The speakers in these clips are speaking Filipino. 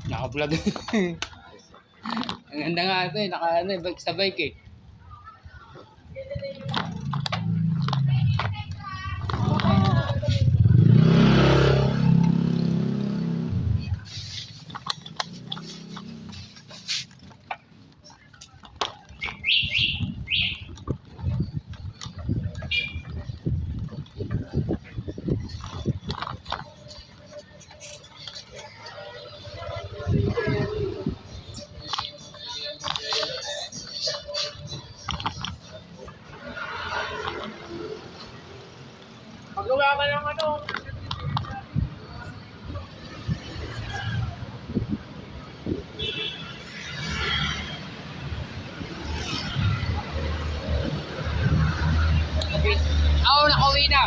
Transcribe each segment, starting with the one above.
Naka-vlog. Ang ganda nga ito eh. Naka ano, bike sa bike eh. Magawa ka ng ano. Okay. Oo, nakauwi na.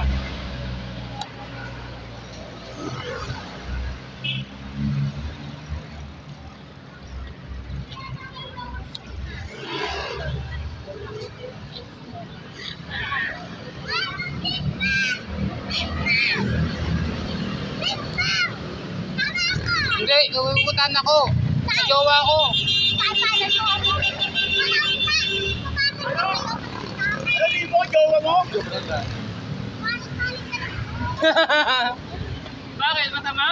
Hindi, uwimutan ako. Sa jowa ko. Ano di mo, jowa mo? Bakit? Masama?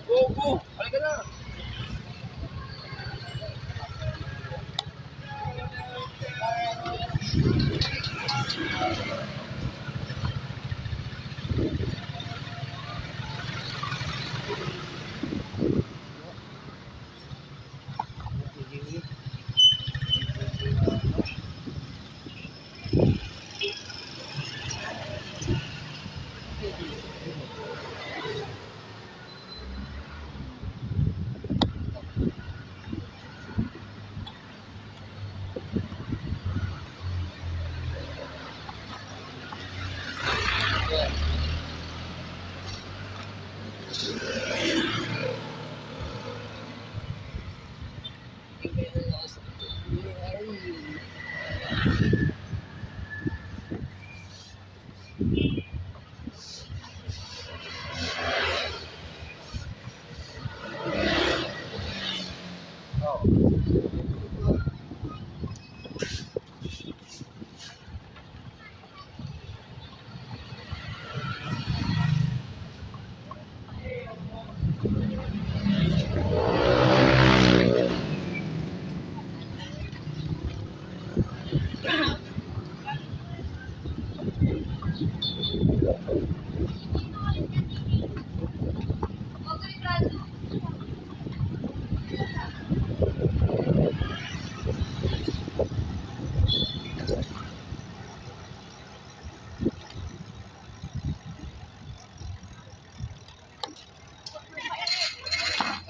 Gogo, halika na.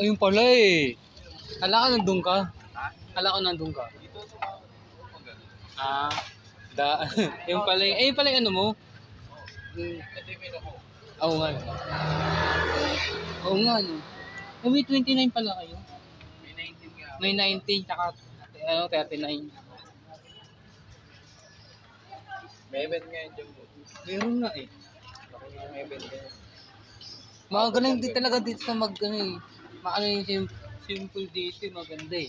Ayun pala eh. Kala ko nandun ka. Kala ko nandun ka. Ah, yung pala yung, ayun pala yung ano mo. Oo nga. Oo nga no. May 29 pala kayo. May 19 tsaka ano, 39. May event ngayon dyan po. Meron nga eh. Laki nga ang event ngayon. Mga ganun din talaga dito sa mag ano eh. Maano yung simple dito eh, maganda eh.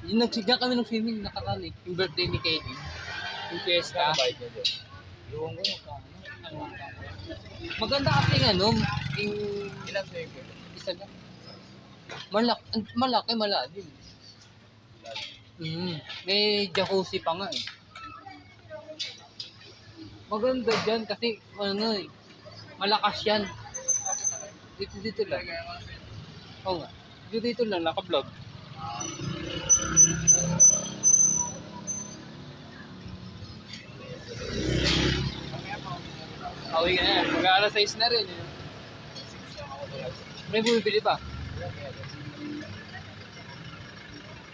Yung nagsigyan kami ng swimming nakaraan eh. Yung birthday ni Kelly. Yung fiesta. Bayad niya dyan. Yung ko ano. Maganda kasi yung ano, yung Ilan sa'yo po? isa lang. Malaki, malalim. May jacuzzi pa nga eh. Maganda dyan kasi ano eh, malakas yan. Dito lang. Oo nga. Dito lang, naka-vlog. Pauwi ka na. Mag-aalas 6 na rin. May bumibili pa.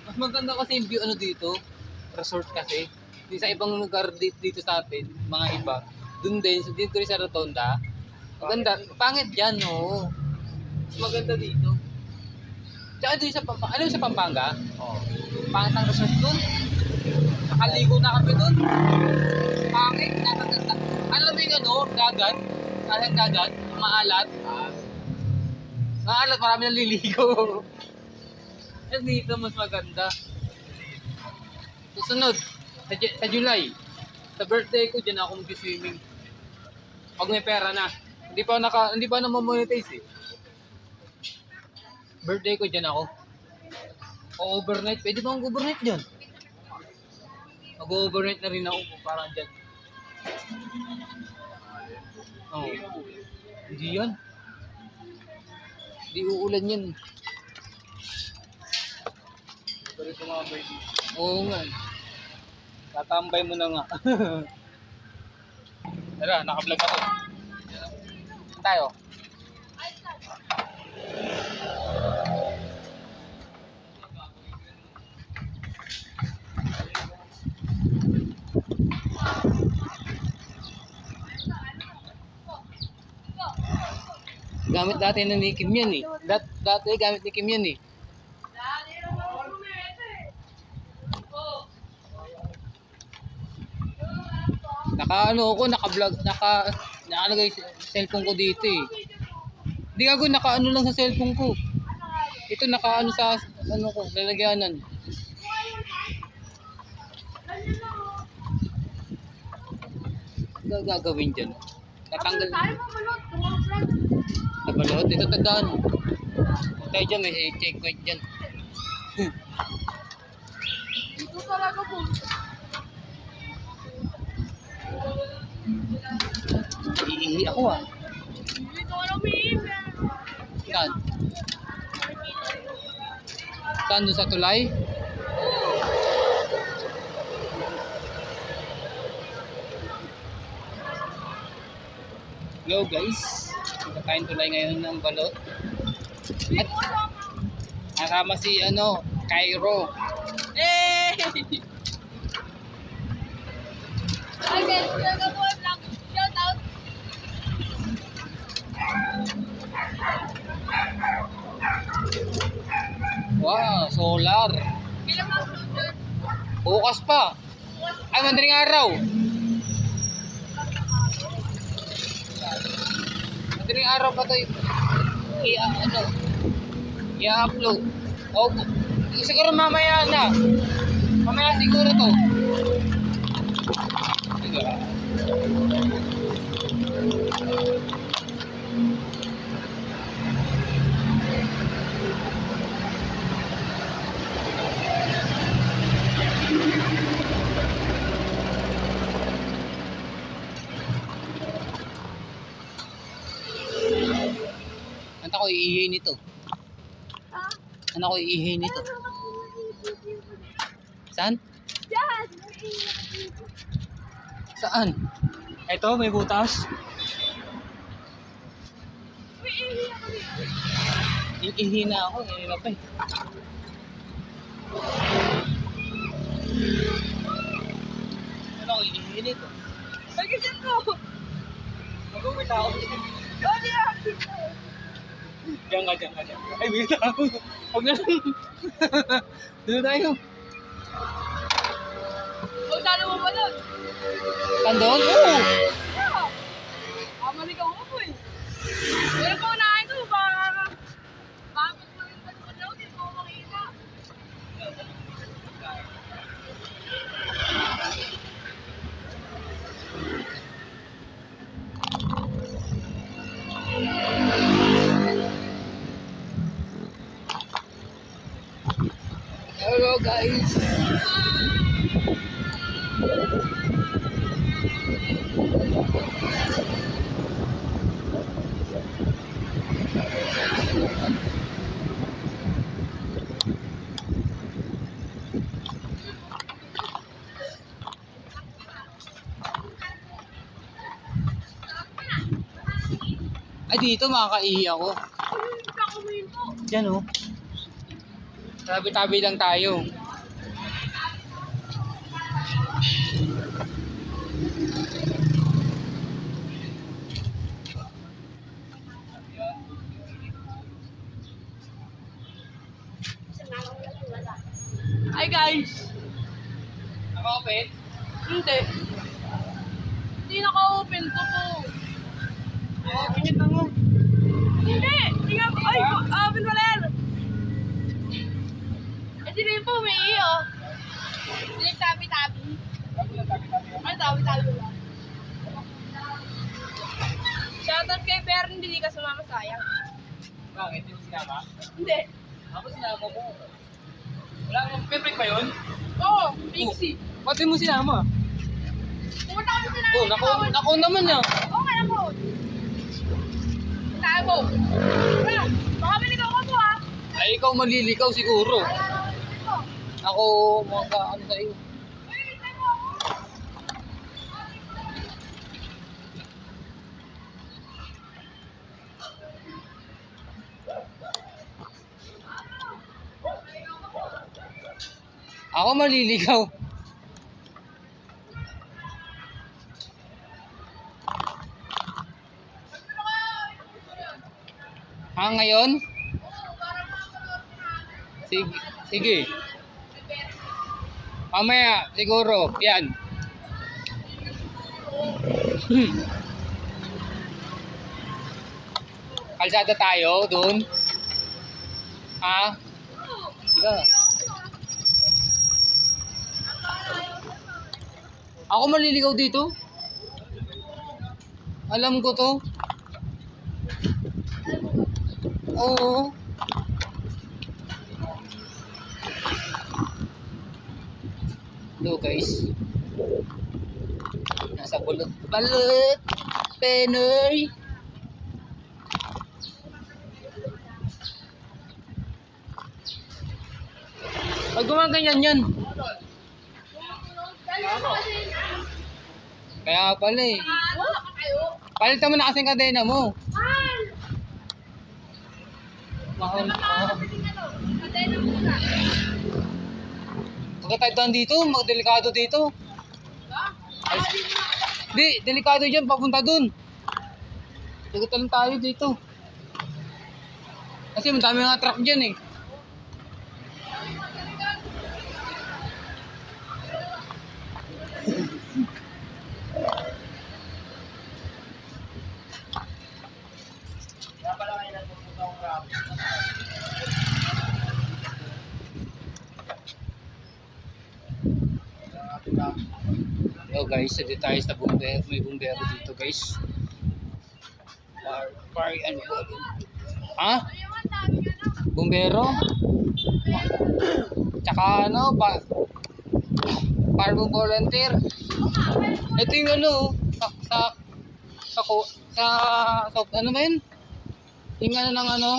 Mas maganda kasi yung view ano dito. Resort kasi. Di sa ibang lugar dito sa atin, mga iba. Doon din, so dito rin sa Rotonda. Maganda. Pangit dyan, no. Mas maganda dito. Tsaka doon sa Pampanga. Alam mo sa Pampanga? Oo. Pangit ang resort doon. Nakaligo na kami doon. Pangit. Alam mo yung ano, dagat. Alang dagat. Maalat. Maalat, marami nang liligo. At dito mas maganda. Susunod, sa July, sa birthday ko, dyan ako mag-swimming. Pag may pera na. Hindi pa na-monetize eh. Birthday ko, dyan ako. O overnight, pwede ba akong overnight dyan? Mag-overnight na rin ako parang dyan. Oo. Hindi yan. Hindi uulan yan. Balik tumambay dito. Oo nga. Tatambay mo na nga. Tara, naka-vlog ako. Tayo. Gamit dati na ni Kim yan eh. Dati gamit ni Kim yan eh. Naka-vlog, nakalagay sa cellphone ko dito eh. Hindi ako naka-ano lang sa cellphone ko. Ito naka-ano sa ano ko, lalagyanan. Ano gagawin dyan? Tatanggal. Nabalot? Dito tandaan. Tayo dyan, may checkpoint dyan. Dito talaga po. Iihi ako ah. Dito ka lang umiinom. Saan? Saan doon sa tulay? Hello guys. Punta tayong tulay ngayon ng balot. At nakama si Cairo. Eh! Hi guys, welcome to our vlog. Shout out. Wow, solar. Kailan mo upload yun? Bukas pa. Ay, madaling araw. Madaling araw pa tayo. I-upload. O, siguro mamaya na. Mamaya siguro to. Sige. Ano ko iihi nito? Ha? Ano ko iihi nito? Saan? Diyan! Saan? Ito, may butas. Umiihi ako dito. Iihi na ako, iihi na pa eh. Ano ko iihi nito? Pagkasin ko! Mag-uwit ako. Oh, diyan! Diyan ka. Ay, wait ako. Huwag na lang. Dito tayo. Huwag sana mo ba nun? Tandon? Oo. Yeah! Maligaw mo po eh. Pero kung unahin ko, baka mo yung pagkulaw, di mo makita. Hello guys. Ay, dito makakaihi ako. Kakamuhin po. Diyan oh. Tabi-tabi lang tayo. Hi guys! Naka-open? Hindi. Hindi naka-open to po. Pinit na mo. Hindi! Hindi nga po. Ay, open Valer! Eh, sino yun po may iyo? Hindi tabi-tabi. Ay, tabi-tabi ba? Shoutout kay Bern, hindi ka sumama sayang. Bakit? Hindi mo sinama? Hindi. Ako sinama ko. Wala mong favorite ba yun? Oo, Pixie. Ba't di mo sinama? Pumunta kami sa Oh, nako naman niya. Oo nga ako. Tago. Wala. Baka maligaw ka po ha. Ay, ikaw maliligaw siguro. Ako, mga ano sa'yo. Ako maliligaw. Ngayon? Sige. Sige. Mamaya, siguro. Yan. Kalsada tayo, doon. Ha? Sige. Ako maliligaw dito. Alam ko to. Oo. Hello guys. Nasa balot. Penoy. Pag gumaganyan yan. Kaya pala eh. Palitan mo na kasing kadena mo. Mahal. Pagkataytuan dito, delikado dito. Di, delikado dyan, papunta dun. Pagkatan lang tayo dito. Kasi madami mga truck dyan eh. Hello guys, dito tayo sa bumbero. May bumbero dito guys. Party and ha? Bumbero? Tsaka ano, parang volunteer. Ito yung ano, ano ba yun? Yung ano ng ano?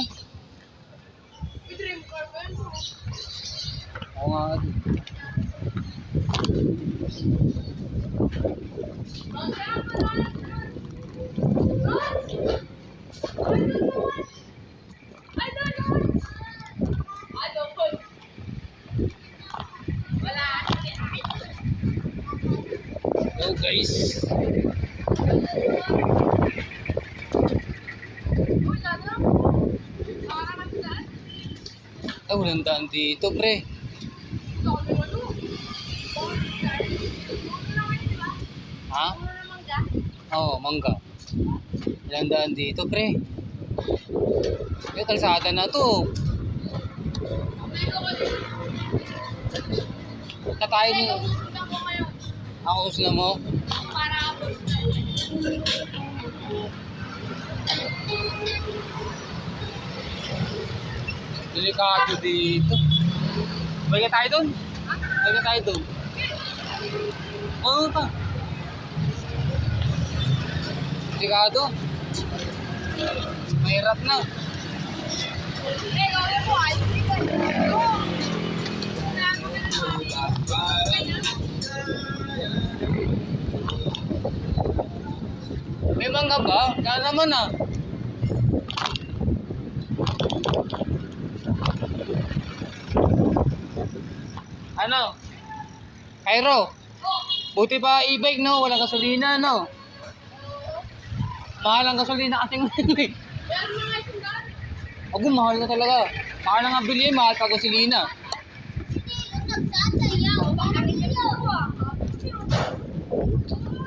Dream car ba yun? Oo nga. Hello guys. Walang daan dito pre. Ha? Oo, mangga. Walang daan dito pre. Yung kalsada na to. Tayo niyo. Ako gusto na mo. Delikado dito. Balik tayo dun. Balik tayo dun. Oo pa. Delikado. Mahirap na. May mangga ba? Kaya naman ah. Ano? Cairo, buti pa e-bike no, walang gasolina no. Mahal ang gasolina kasi ngayon eh. Meron mga isang daan. Ako, mahal na talaga. Mahal na nga bilhin, mahal pa gasolina.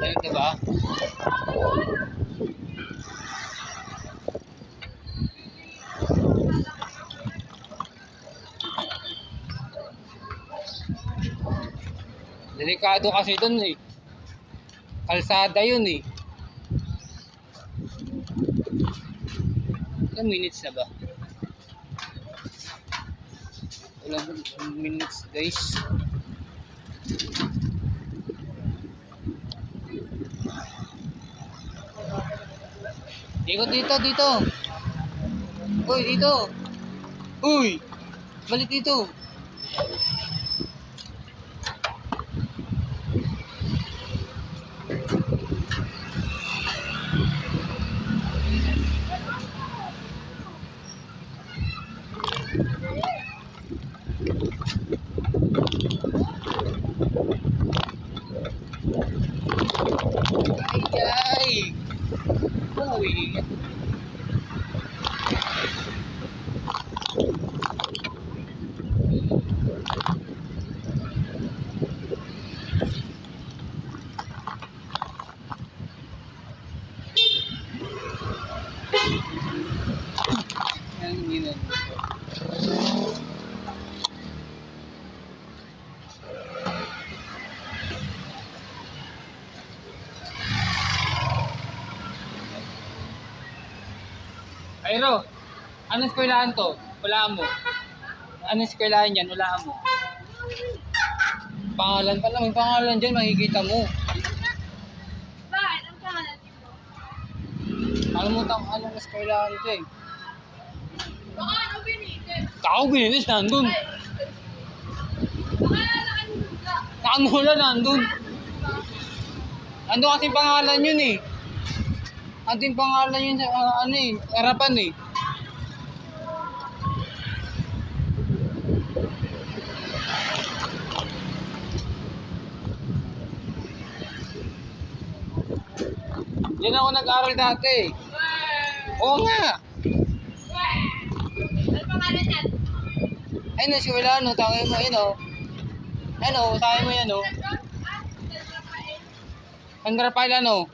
Ganun diba? Delikado kasi dun eh. Kalsada yun eh. Ilang minutes na ba? Ilang minutes guys. Ikot dito, dito. Uy, dito. Uy, balik dito. Ay, uy. Ang ina. Ayro, anong eskwelahan to? Wala mo. Anong eskwelahan yan? Wala mo. Pangalan pa lang, may pangalan dyan, makikita mo. Bakit? Ang pangalan dito? Alam mo tang anong eskwelahan ito eh. Baka ano binigay? Tao binilis, nandun. Baka nakanuga. Nakanula, nandun. Nandun kasi pangalan yun eh. Nandun pangalan yun sa ano eh, harapan eh. Yan ako nag-aral dati. Oo nga. Ano pangalan yan? Ay, nasiwala no, tangin mo, yun o. Ano, tangin mo yan o. San Rafael ano?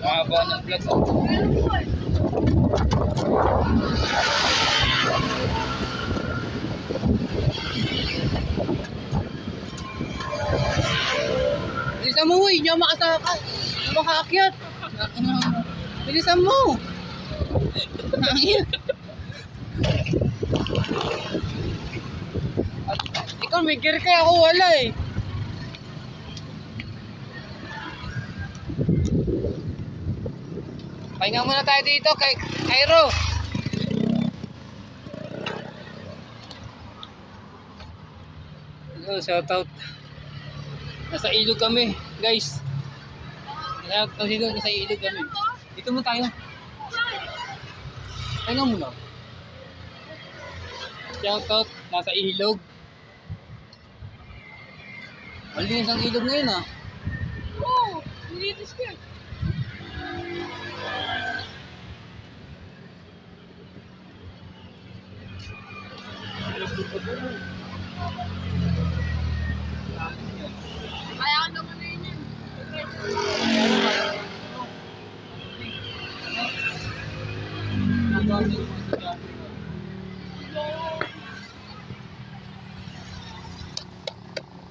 Mahaba ng vlog o. Bilisan mo, hindi ako makaakyat. Bilisan mo. Nangin. Ikaw may gear ka, ako wala eh. Pahinga muna tayo dito kay Cairo. Hello, shout out. Nasa ilog kami, guys. Nasa ilog kami. Dito mo tayo. Pahinga muna. Shout out, nasa ilog. Malinis ang ilog ngayon ah. Oo, nilinis ko yun. Kaya ako naman na yun.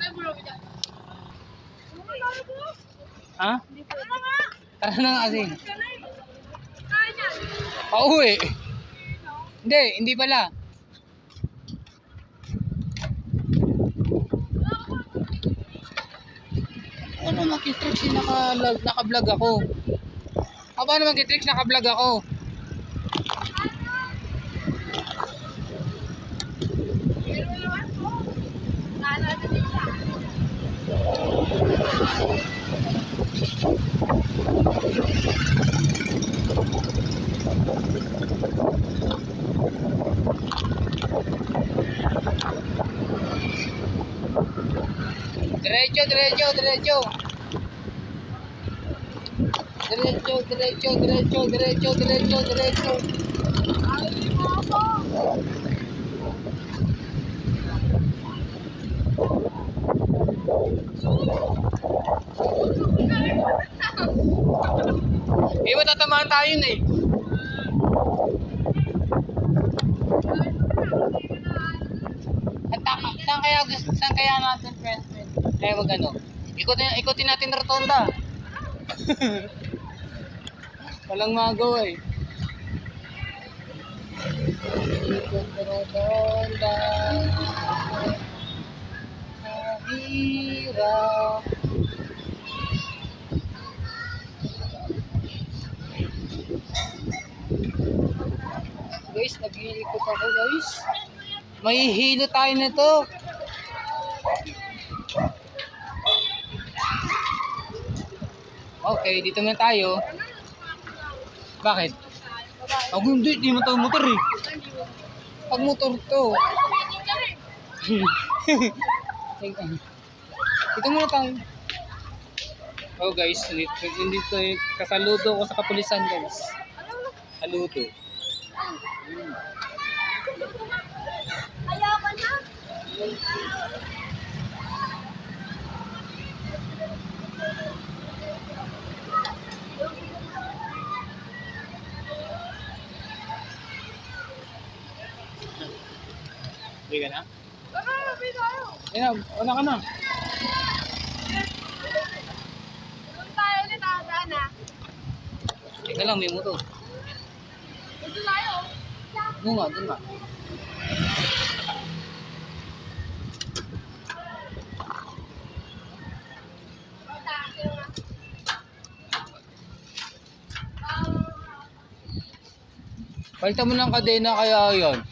Ay, bro, biya. Ano ka lalo ko? Ha? Ano nga? Tara na nga kasi. Kaya niyan. Pauwi. Hindi pala. Ano makitrix naka-vlog ako. Paano makitrix naka-vlog ako? Pero naman po. Ano din siya? Diretso, diretso, diretso. Diretso, diretso, diretso, diretso, diretso, diretso. Ay, mo ako. Eh, matatamaan tayo na eh. Saan kaya natin, friend? Kaya wag ano? Ikutin natin rotonda. Walang magawa eh. Ikot rotonda. Mahirap. Guys, nag-iikot ako guys. Mahihilo tayo nito. Okay, dito na tayo. Bakit? Ako hindi mo tayo motor eh. Pag motor to. Dito muna tayo. Oh guys, dito eh. Kasaludo ko sa kapulisan guys. Saludo. Ayaw ka na. Hindi ka na? Tara, lapit tayo. Ayan, wala ka na. Doon tayo ulit, Ana. Teka lang, may motor. Dito tayo. Doon nga, doon nga. Palitan mo ng kadena kaya yun.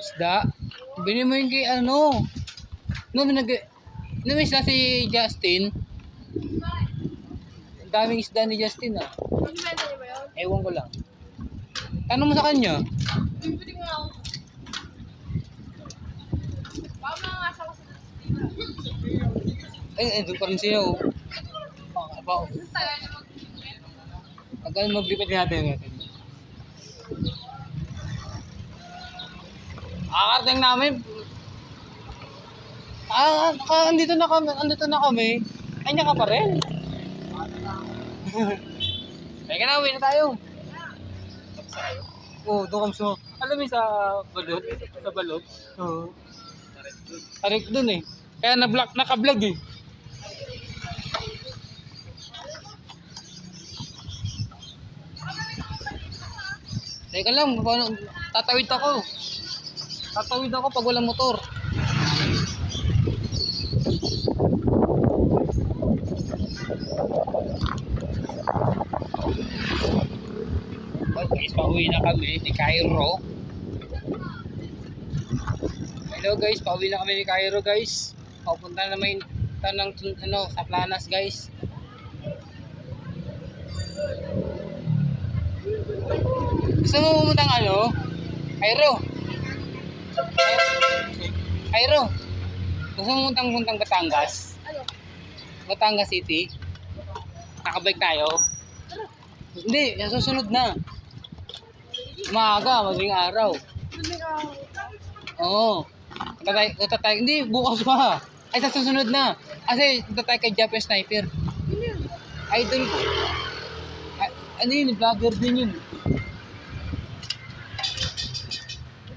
Isda? Bili mo yung kay ano? No, may isda si Justin. Ang daming isda ni Justin ah. Magbenta niyo ba yun? Ewan ko lang. Tanong mo sa kanya. Bibili mo ako. Baka mga sa kasi Ay, doon pa rin siya oh. Apa, tagal na tagal maglipat natin. Akarting namin. Andito na kami. Ay, niya ka pa rin. Teka na, uwi na tayo. Oo, doon kami sa... Alam mo sa balot? Sa balot? Oo. Tarik dun eh. Kaya naka-vlog eh. Teka lang, tatawid ako. Tatawid ako pag walang motor. Oh guys, pauwi na kami ni Cairo. Hello guys, pauwi na kami ni Cairo guys. Papunta na may tanang sa Planas guys. Gusto mo pumunta ng ano? Cairo. Cairo. Gusto mo puntang Batangas? Ano? Batangas City. Nakabike tayo. Hindi, sa susunod na. Maaga, maging araw. Bibili ka ako. Oo. Tatay, hindi, bukas pa. Ay, sa susunod na. Kasi tatay kay Japanese Sniper. Bibili yun. Idol ko. Ano yun, vlogger din yun.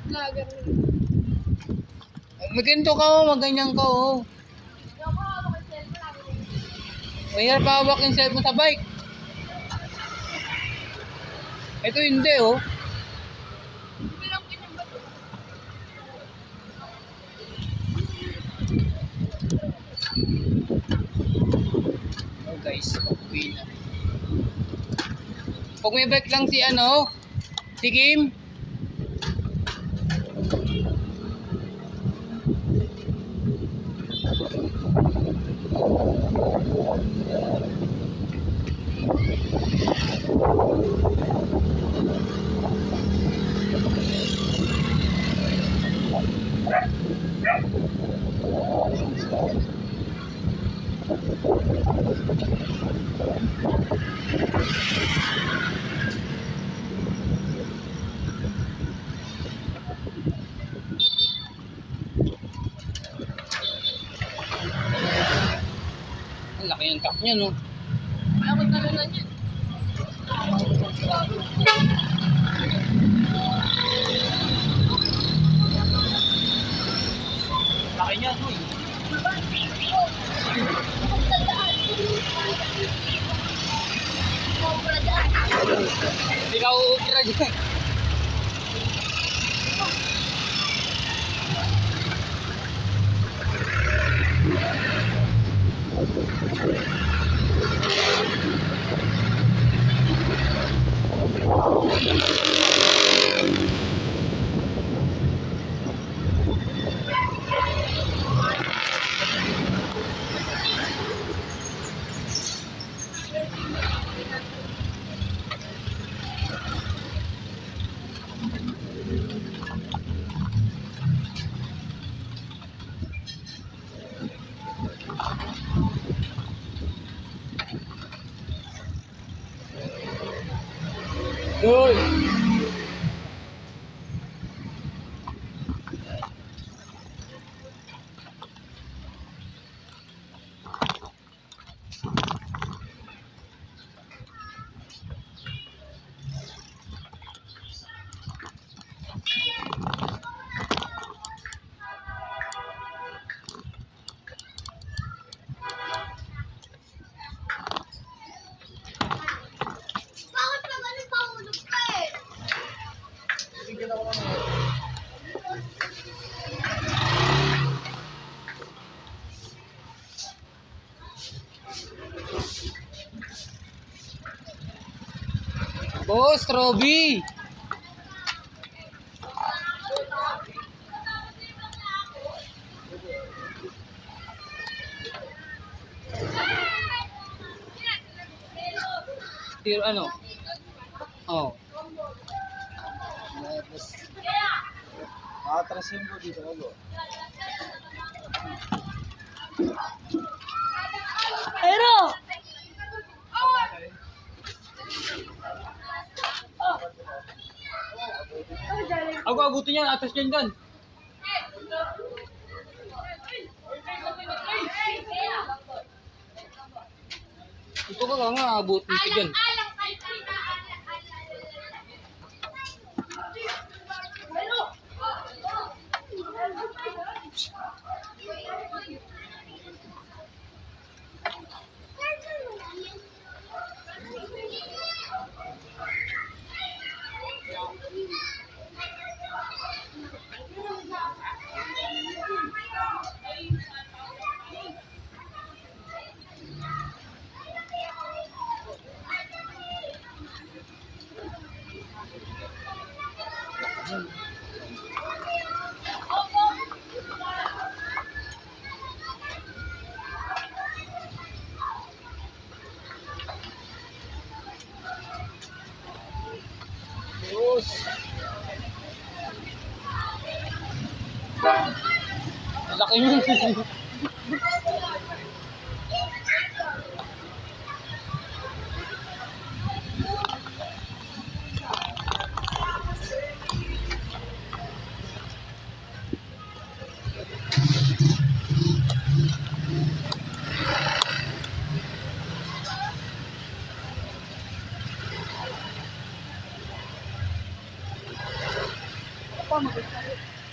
Vlogger mo. Maganto ka oh, maganyan ka oh. Ayoko, hawak ang cellphone namin. Mahirap hawak yung cellphone sa bike. Ito hindi oh. Bibili lang kitang bato. Oh guys, okay na. Pag may bike lang si ano, si Kim. Ang laki yung truck niya, no? Ako talunan yan. Laki niya, no? Hindi ka uupira dyan. Hoy! Bakit pa ganun pahulog ka eh? Bigyan ako ng Boss, Robby! Tiro ano? Oh. makatrasin ko dito ako. Pero! Ako abutin niya, atas dyan dyan. Ito ka lang nga, abutin ko dyan. Boss! Laki mo. Apa, magkakalit?